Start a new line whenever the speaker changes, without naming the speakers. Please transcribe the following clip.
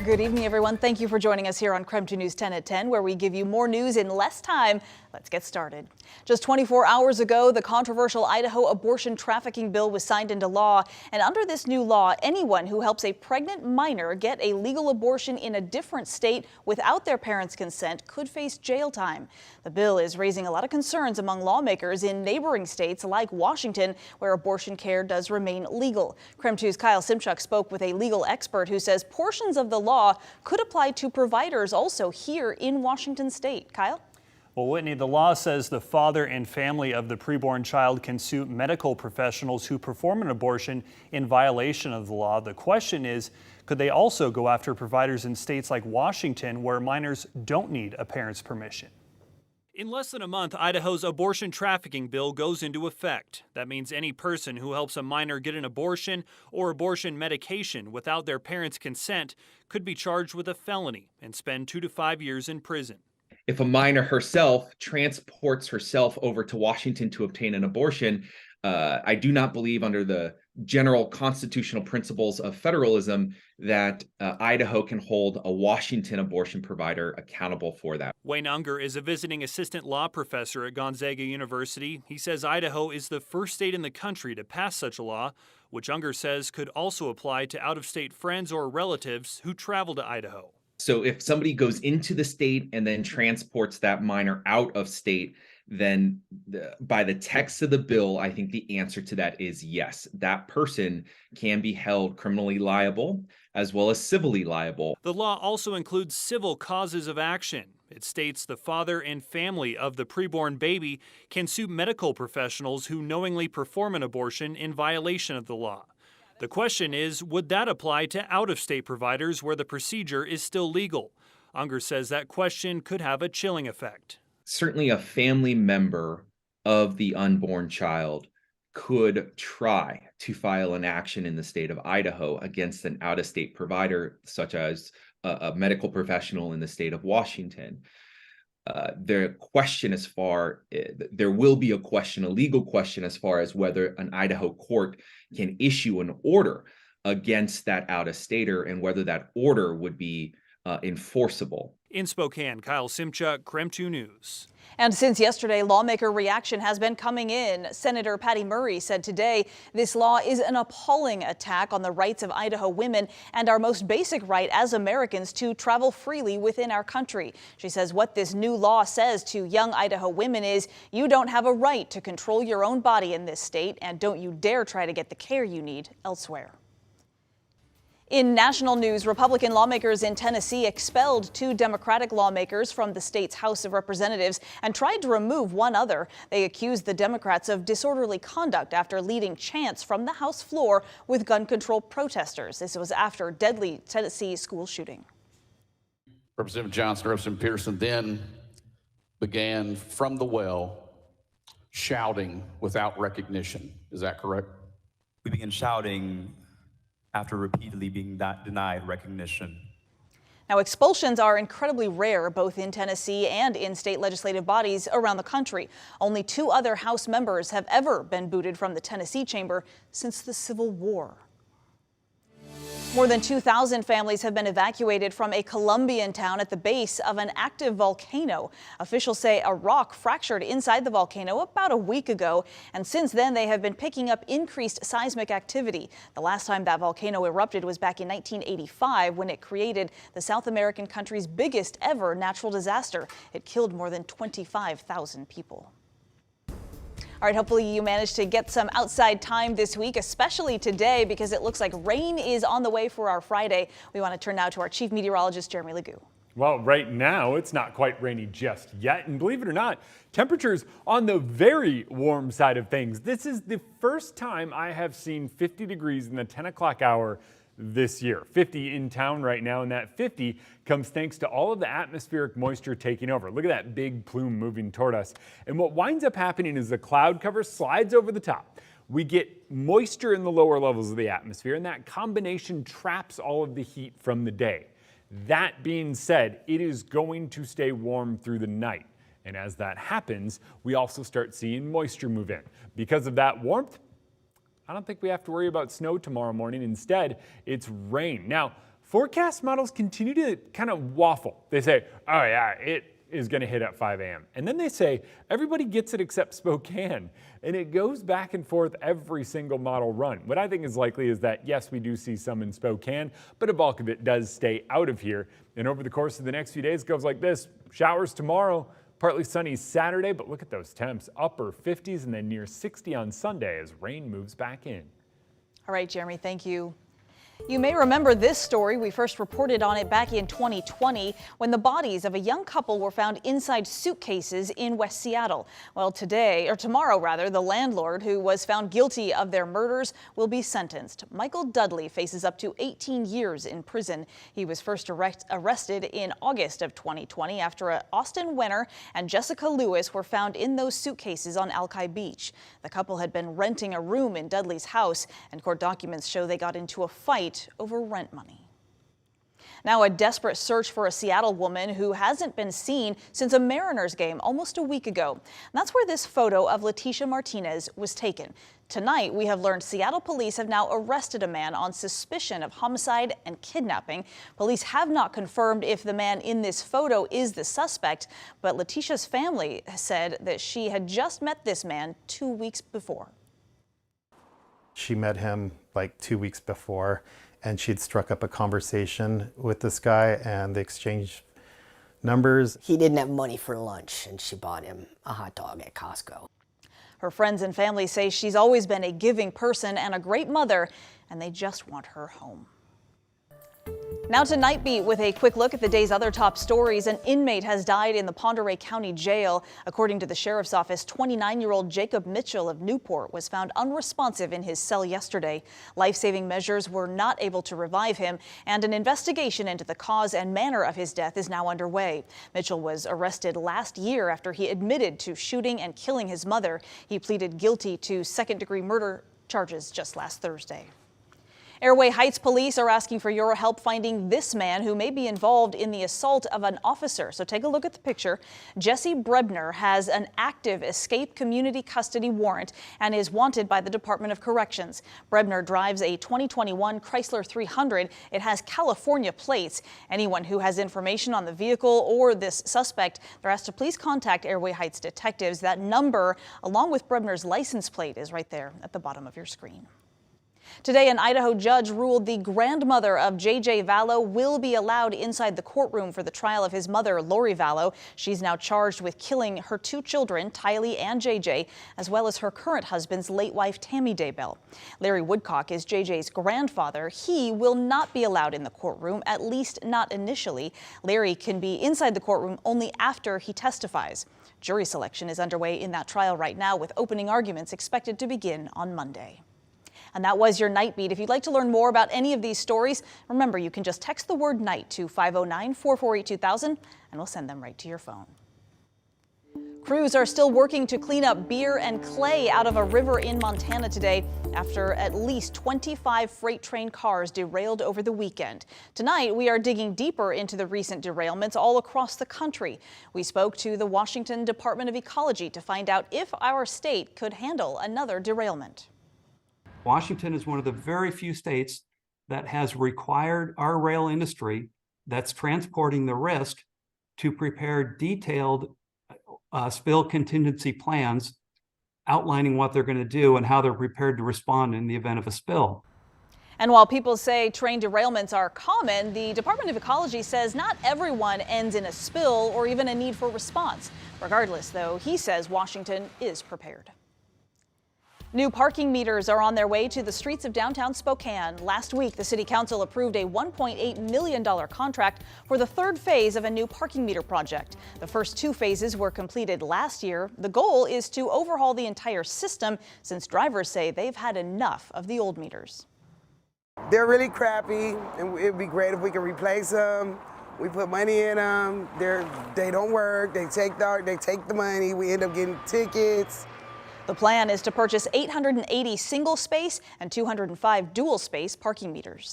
Good evening, everyone. Thank you for joining us here on KREM 2 News 10 at 10, where we give you more news in less time. Let's get started. Just 24 hours ago, the controversial Idaho abortion trafficking bill was signed into law. And under this new law, anyone who helps a pregnant minor get a legal abortion in a different state without their parents' consent could face jail time. The bill is raising a lot of concerns among lawmakers in neighboring states like Washington, where abortion care does remain legal. KREM 2's Kyle Simchuk spoke with a legal expert who says portions of the law could apply to providers also here in Washington state. Kyle?
Well, Whitney, the law says the father and family of the preborn child can sue medical professionals who perform an abortion in violation of the law. The question is, could they also go after providers in states like Washington where minors don't need a parent's permission? In less than a month, Idaho's abortion trafficking bill goes into effect. That means any person who helps a minor get an abortion or abortion medication without their parents' consent could be charged with a felony and spend 2 to 5 years in prison.
If a minor herself transports herself over to Washington to obtain an abortion, I do not believe under the general constitutional principles of federalism that Idaho can hold a Washington abortion provider accountable for that.
Wayne Unger is a visiting assistant law professor at Gonzaga University. He says Idaho is the first state in the country to pass such a law, which Unger says could also apply to out-of-state friends or relatives who travel to Idaho.
So if somebody goes into the state and then transports that minor out of state, then by the text of the bill, I think the answer to that is yes. That person can be held criminally liable as well as civilly liable.
The law also includes civil causes of action. It states the father and family of the preborn baby can sue medical professionals who knowingly perform an abortion in violation of the law. The question is, would that apply to out-of-state providers where the procedure is still legal? Unger says that question could have a chilling effect.
Certainly a family member of the unborn child could try to file an action in the state of Idaho against an out-of-state provider, such as a medical professional in the state of Washington. There will be a legal question as far as whether an Idaho court can issue an order against that out-of-stater and whether that order would be enforceable.
In Spokane, Kyle Simchuk, KREM 2 News.
And since yesterday, lawmaker reaction has been coming in. Senator Patty Murray said today this law is an appalling attack on the rights of Idaho women and our most basic right as Americans to travel freely within our country. She says what this new law says to young Idaho women is you don't have a right to control your own body in this state, and don't you dare try to get the care you need elsewhere. In national news, Republican lawmakers in Tennessee expelled 2 Democratic lawmakers from the state's House of Representatives and tried to remove one other. They accused the Democrats of disorderly conduct after leading chants from the House floor with gun control protesters. This was after deadly Tennessee school shooting.
Representative Johnson, Representative Pearson then began from the well shouting without recognition. Is that correct?
We began shouting after repeatedly being denied recognition.
Now, expulsions are incredibly rare both in Tennessee and in state legislative bodies around the country. Only 2 other House members have ever been booted from the Tennessee chamber since the Civil War. More than 2,000 families have been evacuated from a Colombian town at the base of an active volcano. Officials say a rock fractured inside the volcano about a week ago, and since then they have been picking up increased seismic activity. The last time that volcano erupted was back in 1985 when it created the South American country's biggest ever natural disaster. It killed more than 25,000 people. All right, hopefully you managed to get some outside time this week, especially today, because it looks like rain is on the way for our Friday. We want to turn now to our chief meteorologist, Jeremy Legoo.
Well, right now it's not quite rainy just yet, and believe it or not, temperatures on the very warm side of things. This is the first time I have seen 50 degrees in the 10 o'clock hour this year. 50 in town right now, and that 50 comes thanks to all of the atmospheric moisture taking over. Look at that big plume moving toward us. And what winds up happening is the cloud cover slides over the top. We get moisture in the lower levels of the atmosphere, and that combination traps all of the heat from the day. That being said, it is going to stay warm through the night. And as that happens, we also start seeing moisture move in. Because of that warmth, I don't think we have to worry about snow tomorrow morning. Instead, it's rain. Now, Forecast models continue to kind of waffle. They say, oh yeah, it is going to hit at 5 a.m. And then they say, everybody gets it except Spokane. And it goes back and forth every single model run. What I think is likely is that, yes, we do see some in Spokane, but a bulk of it does stay out of here. And over the course of the next few days, it goes like this. Showers tomorrow, partly sunny Saturday, but look at those temps, upper 50s and then near 60 on Sunday as rain moves back in.
All right, Jeremy, thank you. You may remember this story. We first reported on it back in 2020 when the bodies of a young couple were found inside suitcases in West Seattle. Well, tomorrow, the landlord who was found guilty of their murders will be sentenced. Michael Dudley faces up to 18 years in prison. He was first arrested in August of 2020 after Austin Wenner and Jessica Lewis were found in those suitcases on Alki Beach. The couple had been renting a room in Dudley's house, and court documents show they got into a fight over rent money. Now, a desperate search for a Seattle woman who hasn't been seen since a Mariners game almost a week ago. And that's where this photo of Leticia Martinez was taken. Tonight, we have learned Seattle police have now arrested a man on suspicion of homicide and kidnapping. Police have not confirmed if the man in this photo is the suspect, but Leticia's family said that she had just met this man 2 weeks before.
She met him like 2 weeks before, and she'd struck up a conversation with this guy, and they exchanged numbers.
He didn't have money for lunch, and she bought him a hot dog at Costco.
Her friends and family say she's always been a giving person and a great mother, and they just want her home. Now to Night Beat with a quick look at the day's other top stories. An inmate has died in the Pend Oreille County Jail. According to the sheriff's office, 29-year-old Jacob Mitchell of Newport was found unresponsive in his cell yesterday. Life-saving measures were not able to revive him, and an investigation into the cause and manner of his death is now underway. Mitchell was arrested last year after he admitted to shooting and killing his mother. He pleaded guilty to second-degree murder charges just last Thursday. Airway Heights police are asking for your help finding this man who may be involved in the assault of an officer. So take a look at the picture. Jesse Brebner has an active escape community custody warrant and is wanted by the Department of Corrections. Brebner drives a 2021 Chrysler 300. It has California plates. Anyone who has information on the vehicle or this suspect, they're asked to please contact Airway Heights detectives. That number, along with Brebner's license plate, is right there at the bottom of your screen. Today, an Idaho judge ruled the grandmother of J.J. Vallow will be allowed inside the courtroom for the trial of his mother, Lori Vallow. She's now charged with killing her two children, Tylee and J.J., as well as her current husband's late wife, Tammy Daybell. Larry Woodcock is J.J.'s grandfather. He will not be allowed in the courtroom, at least not initially. Larry can be inside the courtroom only after he testifies. Jury selection is underway in that trial right now, with opening arguments expected to begin on Monday. And that was your Night Beat. If you'd like to learn more about any of these stories, remember you can just text the word night to 509-448-2000 and we'll send them right to your phone. Crews are still working to clean up beer and clay out of a river in Montana today after at least 25 freight train cars derailed over the weekend. Tonight, we are digging deeper into the recent derailments all across the country. We spoke to the Washington Department of Ecology to find out if our state could handle another derailment.
Washington is one of the very few states that has required our rail industry that's transporting the risk to prepare detailed spill contingency plans outlining what they're going to do and how they're prepared to respond in the event of a spill.
And while people say train derailments are common, the Department of Ecology says not everyone ends in a spill or even a need for response. Regardless, though, he says Washington is prepared. New parking meters are on their way to the streets of downtown Spokane. Last week, the City Council approved a $1.8 million contract for the third phase of a new parking meter project. The first two phases were completed last year. The goal is to overhaul the entire system since drivers say they've had enough of the old meters.
They're really crappy, and it'd be great if we could replace them. We put money in them. They don't work. They take the money. We end up getting tickets.
The plan is to purchase 880 single-space and 205 dual-space parking meters.